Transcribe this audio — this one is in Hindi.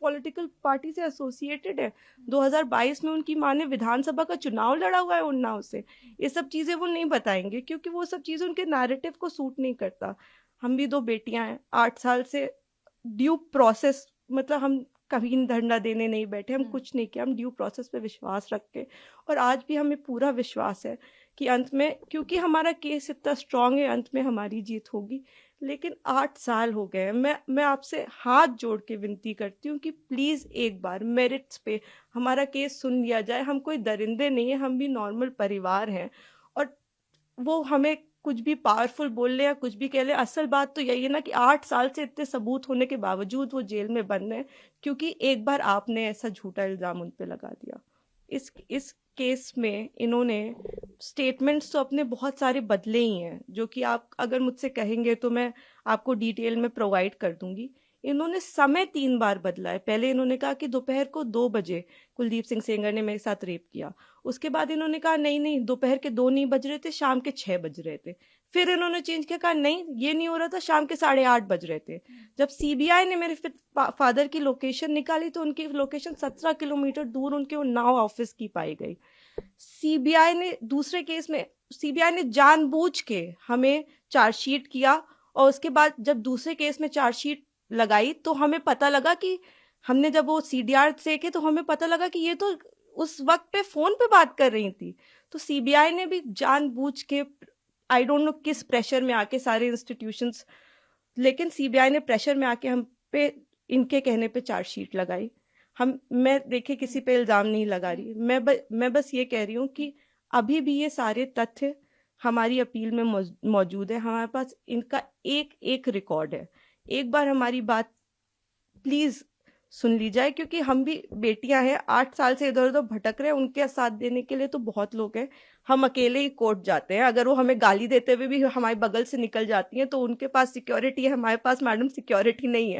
पॉलिटिकल पार्टी से एसोसिएटेड है। 2022 में उनकी माँ ने विधानसभा का चुनाव लड़ा हुआ है उन्नाव से। ये सब चीज़ें वो नहीं बताएंगे क्योंकि वो सब चीज़ें उनके नैरेटिव को सूट नहीं करता। हम भी 2 बेटियां हैं, 8 साल से ड्यू प्रोसेस, मतलब हम कभी धरना देने नहीं बैठे, हम कुछ नहीं किया, हम ड्यू प्रोसेस पे विश्वास रख के, और आज भी हमें पूरा विश्वास है कि अंत में, क्योंकि हमारा केस इतना स्ट्रांग है, अंत में हमारी जीत होगी। लेकिन 8 साल हो गए हैं। मैं आपसे हाथ जोड़ के विनती करती हूँ कि प्लीज़ एक बार मेरिट्स पे हमारा केस सुन लिया जाए। हम कोई दरिंदे नहीं हैं, हम भी नॉर्मल परिवार हैं। और वो हमें कुछ भी पावरफुल बोल ले या कुछ भी कह ले, असल बात तो यही है ना कि 8 साल से इतने सबूत होने के बावजूद वो जेल में बंद है क्योंकि एक बार आपने ऐसा झूठा इल्ज़ाम उन पे लगा दिया। इस केस में इन्होंने स्टेटमेंट्स तो अपने बहुत सारे बदले ही हैं, जो कि आप अगर मुझसे कहेंगे तो मैं आपको डिटेल में प्रोवाइड कर दूंगी। इन्होंने समय 3 बार बदला है। पहले इन्होंने कहा कि दोपहर को 2 बजे कुलदीप सिंह सेंगर ने मेरे साथ रेप किया। उसके बाद इन्होंने कहा नहीं नहीं, दोपहर के 2 नहीं बज रहे थे, शाम के 6 बज रहे थे। फिर इन्होंने चेंज किया, कहा नहीं ये नहीं हो रहा था, शाम के 8:30 बज रहे थे। जब सीबीआई ने मेरे फादर की लोकेशन निकाली तो उनकी लोकेशन 17 किलोमीटर दूर उनके उन्नाव ऑफिस की पाई गई। सीबीआई ने दूसरे केस में सीबीआई ने जानबूझ के हमें चार्जशीट किया, और उसके बाद जब दूसरे केस में चार्जशीट लगाई तो हमें पता लगा कि हमने जब वो सीडीआर देखे तो हमें पता लगा कि ये तो उस वक्त पे फोन पे बात कर रही थी। तो सीबीआई ने भी जानबूझ के, आई डोंट नो किस प्रेशर में आके, सारे इंस्टीट्यूशंस, लेकिन सीबीआई ने प्रेशर में आके हम पे, इनके कहने पे चार्जशीट लगाई। मैं देखिए किसी पे इल्ज़ाम नहीं लगा रही, मैं बस ये कह रही हूँ कि अभी भी ये सारे तथ्य हमारी अपील में मौजूद है। हमारे पास इनका एक एक रिकॉर्ड है। एक बार हमारी बात प्लीज़ सुन ली जाए, क्योंकि हम भी बेटियां हैं, 8 साल से इधर उधर भटक रहे हैं। उनके साथ देने के लिए तो बहुत लोग हैं। हम अकेले ही कोर्ट जाते हैं। अगर वो हमें गाली देते हुए भी हमारे बगल से निकल जाती हैं तो उनके पास सिक्योरिटी है, हमारे पास मैडम सिक्योरिटी नहीं है।